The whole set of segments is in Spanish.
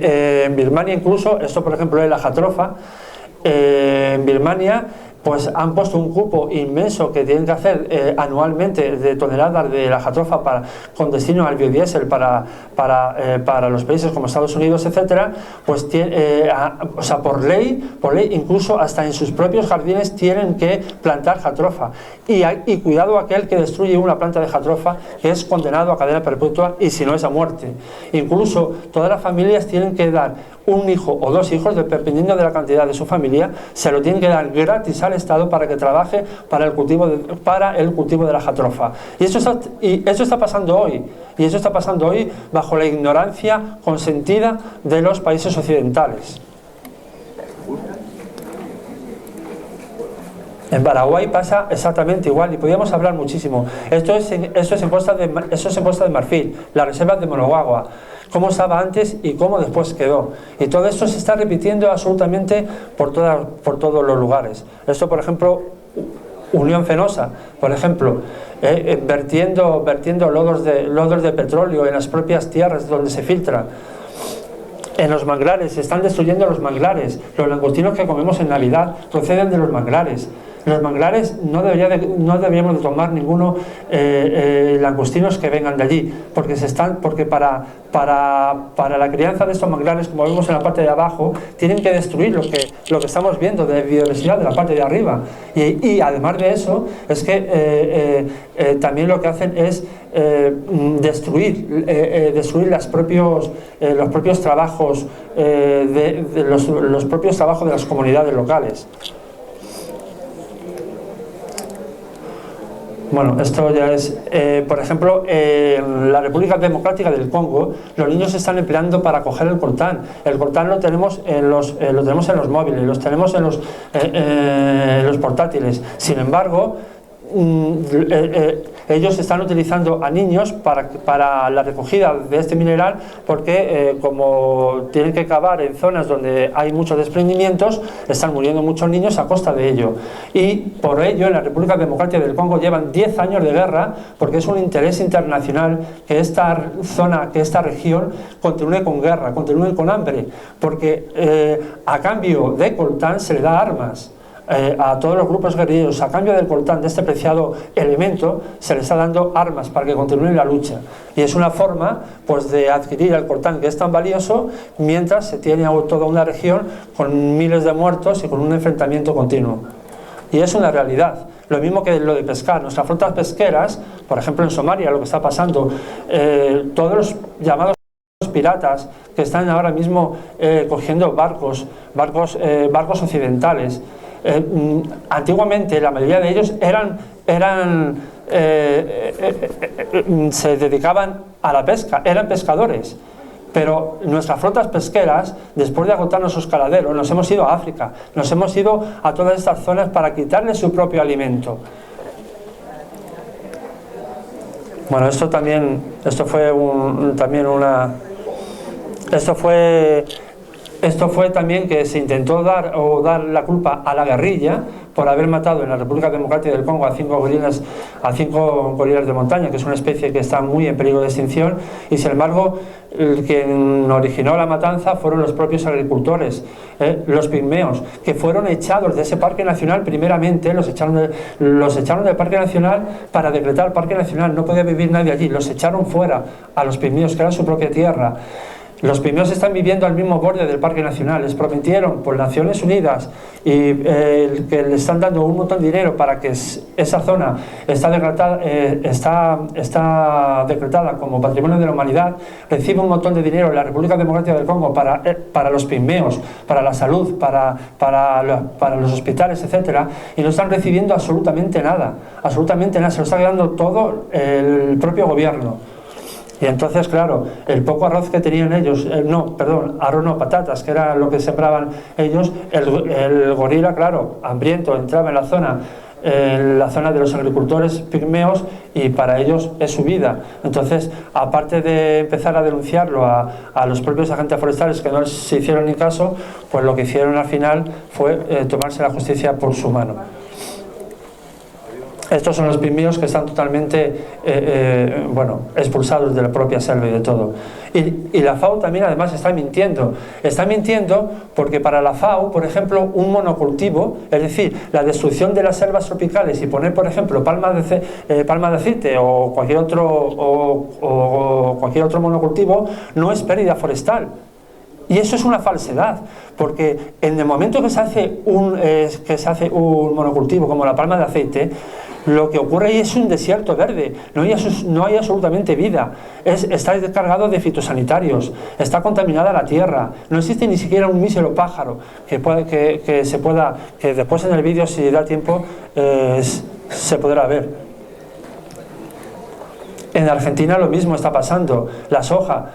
en Birmania incluso, esto por ejemplo es la jatrofa, en Birmania pues han puesto un cupo inmenso que tienen que hacer anualmente de toneladas de la jatrofa con destino al biodiesel para los países como Estados Unidos, etcétera, pues o sea, por ley incluso hasta en sus propios jardines tienen que plantar jatrofa y cuidado aquel que destruye una planta de jatrofa, que es condenado a cadena perpetua y si no es a muerte. Incluso todas las familias tienen que dar un hijo o dos hijos, dependiendo de la cantidad de su familia, se lo tienen que dar gratis al Estado para que trabaje para el cultivo de la jatrofa. Y eso está pasando hoy. Y eso está pasando hoy bajo la ignorancia consentida de los países occidentales. En Paraguay pasa exactamente igual y podríamos hablar muchísimo. Eso es en Costa de Marfil, las reservas de Monoguagua, cómo estaba antes y cómo después quedó. Y todo esto se está repitiendo absolutamente por todos los lugares. Esto, por ejemplo, Unión Fenosa, por ejemplo, vertiendo lodos de petróleo en las propias tierras donde se filtra. En los manglares, se están destruyendo los manglares. Los langostinos que comemos en Navidad proceden de los manglares. Los manglares no deberíamos de tomar ninguno langostinos que vengan de allí, porque para la crianza de estos manglares, como vemos en la parte de abajo, tienen que destruir lo que estamos viendo de biodiversidad de la parte de arriba. Y además de eso, es que también lo que hacen es destruir los propios trabajos los propios trabajos de las comunidades locales. Bueno, esto ya es, por ejemplo, en la República Democrática del Congo, los niños se están empleando para coger el coltán. El coltán lo tenemos en los móviles, los tenemos en los portátiles. Sin embargo, ellos están utilizando a niños para la recogida de este mineral, porque como tienen que cavar en zonas donde hay muchos desprendimientos, están muriendo muchos niños a costa de ello. Y por ello en la República Democrática del Congo llevan 10 años de guerra, porque es un interés internacional que esta región continúe con guerra, continúe con hambre, porque a cambio de coltán se le da armas. A todos los grupos guerrilleros, a cambio del coltán, de este preciado elemento, se les está dando armas para que continúen la lucha. Y es una forma, pues, de adquirir el coltán, que es tan valioso, mientras se tiene toda una región con miles de muertos y con un enfrentamiento continuo. Y es una realidad. Lo mismo que lo de pescar. Nuestras flotas pesqueras, por ejemplo en Somalia, lo que está pasando, todos los llamados piratas que están ahora mismo cogiendo barcos occidentales. Antiguamente la mayoría de ellos se dedicaban a la pesca, eran pescadores, pero nuestras flotas pesqueras, después de agotar nuestros caladeros, nos hemos ido a África, nos hemos ido a todas estas zonas para quitarles su propio alimento. Bueno, esto fue también que se intentó dar la culpa a la guerrilla por haber matado en la República Democrática del Congo a 5 gorilas de montaña, que es una especie que está muy en peligro de extinción, y sin embargo quien originó la matanza fueron los propios agricultores, los pigmeos, que fueron echados de ese parque nacional. Primeramente los echaron del parque nacional para decretar el parque nacional, no podía vivir nadie allí, los echaron fuera a los pigmeos, que era su propia tierra. Los pigmeos están viviendo al mismo borde del Parque Nacional. Les prometieron por Naciones Unidas y que le están dando un montón de dinero para que esa zona está decretada como Patrimonio de la Humanidad. Recibe un montón de dinero en la República Democrática del Congo para los pigmeos, para la salud, para los hospitales, etcétera, y no están recibiendo absolutamente nada. Absolutamente nada. Se lo está quedando todo el propio gobierno. Y entonces, claro, el poco arroz que tenían ellos, patatas, que era lo que sembraban ellos, el gorila, claro, hambriento, entraba en la zona de los agricultores pigmeos, y para ellos es su vida. Entonces, aparte de empezar a denunciarlo a los propios agentes forestales, que no les se hicieron ni caso, pues lo que hicieron al final fue tomarse la justicia por su mano. Estos son los pigmeos que están totalmente bueno, expulsados de la propia selva y de todo. Y la FAO también además está mintiendo. Está mintiendo porque para la FAO, por ejemplo, un monocultivo, es decir, la destrucción de las selvas tropicales y poner, por ejemplo, palma de aceite o cualquier otro monocultivo, no es pérdida forestal. Y eso es una falsedad, porque en el momento que se hace un monocultivo como la palma de aceite, lo que ocurre ahí es un desierto verde, no hay absolutamente vida, está cargado de fitosanitarios, está contaminada la tierra, no existe ni siquiera un mísero pájaro que después en el vídeo, si da tiempo, se podrá ver. En Argentina lo mismo está pasando, la soja,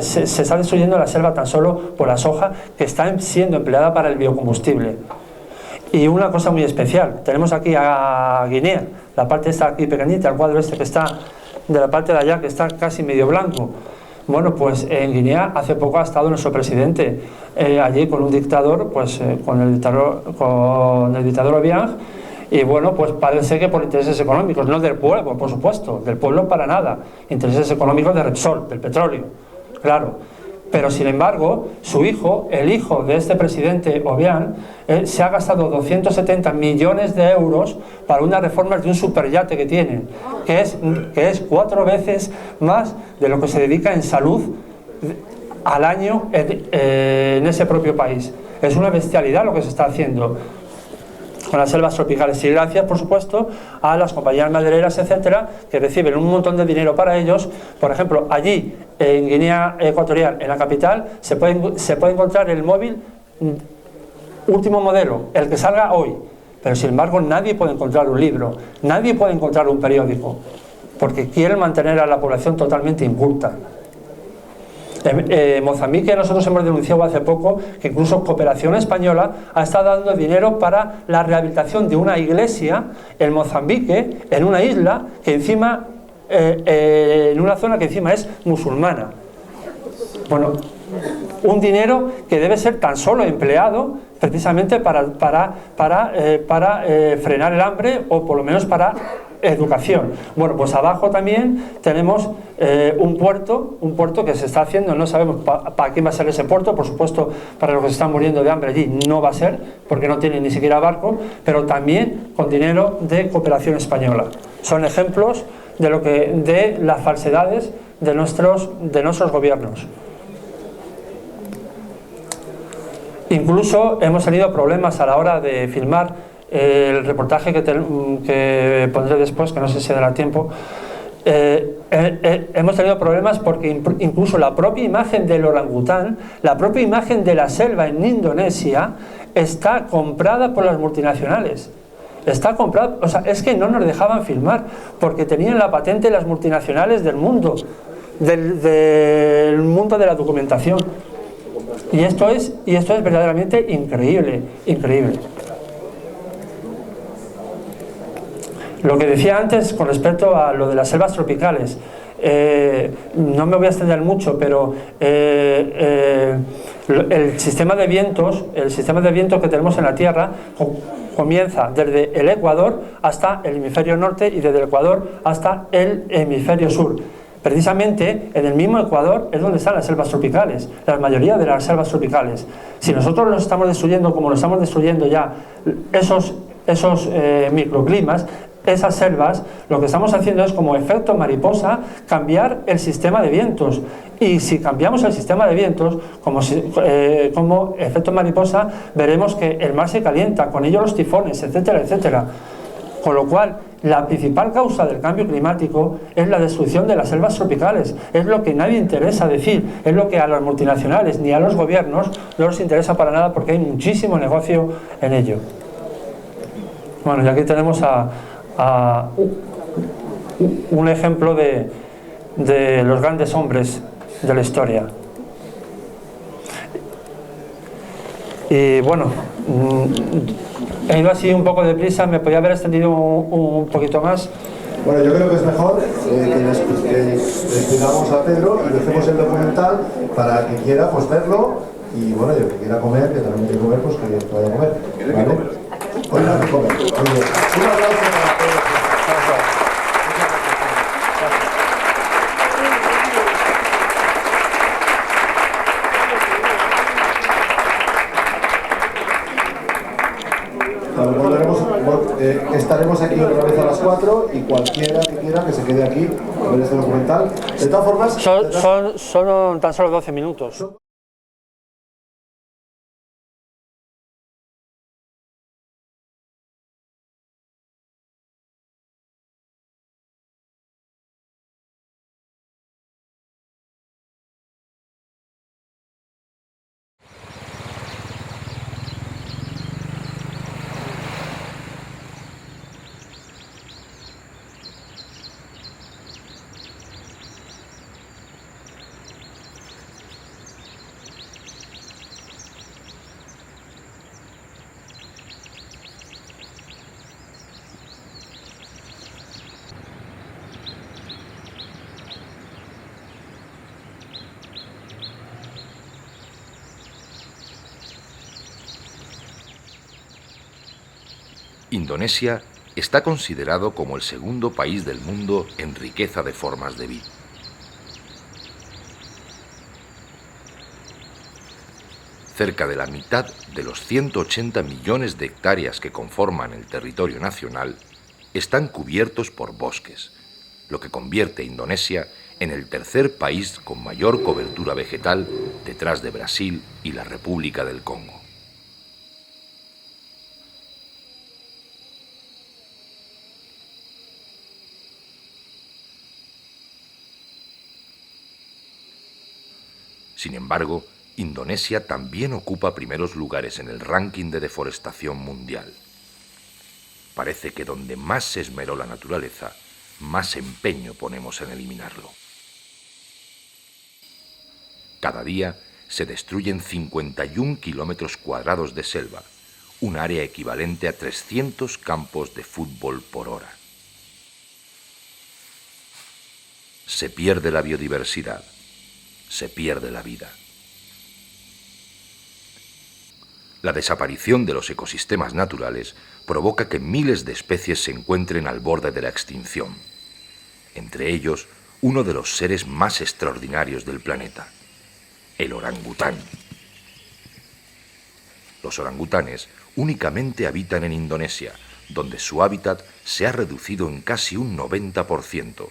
se está destruyendo la selva tan solo por la soja que está siendo empleada para el biocombustible. Y una cosa muy especial, tenemos aquí a Guinea, la parte esta aquí pequeñita, el cuadro este que está de la parte de allá, que está casi medio blanco. Bueno, pues en Guinea hace poco ha estado nuestro presidente allí con un dictador, pues con el dictador Obiang, y bueno, pues parece que por intereses económicos, no del pueblo, por supuesto, del pueblo para nada, intereses económicos de Repsol, del petróleo, claro. Pero sin embargo, su hijo, el hijo de este presidente Obiang, se ha gastado 270 millones de euros para unas reformas de un superyate que tienen, que es 4 veces más de lo que se dedica en salud al año en ese propio país. Es una bestialidad lo que se está haciendo con las selvas tropicales, y gracias por supuesto a las compañías madereras, etcétera, que reciben un montón de dinero para ellos. Por ejemplo, allí en Guinea Ecuatorial, en la capital, se puede encontrar el móvil último modelo, el que salga hoy, pero sin embargo nadie puede encontrar un libro, nadie puede encontrar un periódico, porque quieren mantener a la población totalmente inculta. En Mozambique nosotros hemos denunciado hace poco que incluso Cooperación Española ha estado dando dinero para la rehabilitación de una iglesia en Mozambique, en una isla que encima, en una zona que encima es musulmana. Bueno, un dinero que debe ser tan solo empleado precisamente para frenar el hambre, o por lo menos para educación. Bueno, pues abajo también tenemos un puerto que se está haciendo, no sabemos para quién va a ser ese puerto, por supuesto para los que se están muriendo de hambre allí no va a ser, porque no tienen ni siquiera barco, pero también con dinero de Cooperación Española. Son ejemplos de las falsedades de nuestros gobiernos. Incluso hemos tenido problemas a la hora de filmar el reportaje que pondré después, que no sé si dará tiempo. Hemos tenido problemas porque incluso la propia imagen del orangután, la propia imagen de la selva en Indonesia, está comprada por las multinacionales. Está comprada, o sea, es que no nos dejaban filmar porque tenían la patente las multinacionales del mundo, del mundo de la documentación. Y esto es verdaderamente increíble, increíble. Lo que decía antes con respecto a lo de las selvas tropicales, no me voy a extender mucho, pero el sistema de vientos que tenemos en la Tierra comienza desde el Ecuador hasta el hemisferio norte y desde el Ecuador hasta el hemisferio sur. Precisamente en el mismo Ecuador es donde están las selvas tropicales, la mayoría de las selvas tropicales. Si nosotros los estamos destruyendo como lo estamos destruyendo ya esos microclimas, esas selvas, lo que estamos haciendo es, como efecto mariposa, cambiar el sistema de vientos. Y si cambiamos el sistema de vientos, como efecto mariposa, veremos que el mar se calienta, con ello los tifones, etcétera, etcétera. Con lo cual, la principal causa del cambio climático es la destrucción de las selvas tropicales. Es lo que nadie interesa decir, es lo que a las multinacionales ni a los gobiernos no les interesa para nada, porque hay muchísimo negocio en ello. Bueno, y aquí tenemos un ejemplo de los grandes hombres de la historia. Y bueno, he ido así un poco deprisa, me podía haber extendido un poquito más. Bueno, yo creo que es mejor que despidamos a Pedro y dejemos el documental para que quiera pues verlo, y bueno, y el que quiera comer, que también quiere comer, pues que vaya a comer, ¿vale? Hoy no hay que comer. Muy bien. Un aplauso para Pedro. Estaremos aquí otra vez a las 4 y cualquiera que quiera que se quede aquí a ver este documental. De todas formas... Son tan solo 12 minutos. Indonesia está considerado como el segundo país del mundo en riqueza de formas de vida. Cerca de la mitad de los 180 millones de hectáreas que conforman el territorio nacional están cubiertos por bosques, lo que convierte a Indonesia en el tercer país con mayor cobertura vegetal detrás de Brasil y la República del Congo. Sin embargo, Indonesia también ocupa primeros lugares en el ranking de deforestación mundial. Parece que donde más se esmeró la naturaleza, más empeño ponemos en eliminarlo. Cada día se destruyen 51 kilómetros cuadrados de selva, un área equivalente a 300 campos de fútbol por hora. Se pierde la biodiversidad. Se pierde la vida. La desaparición de los ecosistemas naturales provoca que miles de especies se encuentren al borde de la extinción. Entre ellos, uno de los seres más extraordinarios del planeta, el orangután. Los orangutanes únicamente habitan en Indonesia, donde su hábitat se ha reducido en casi un 90%.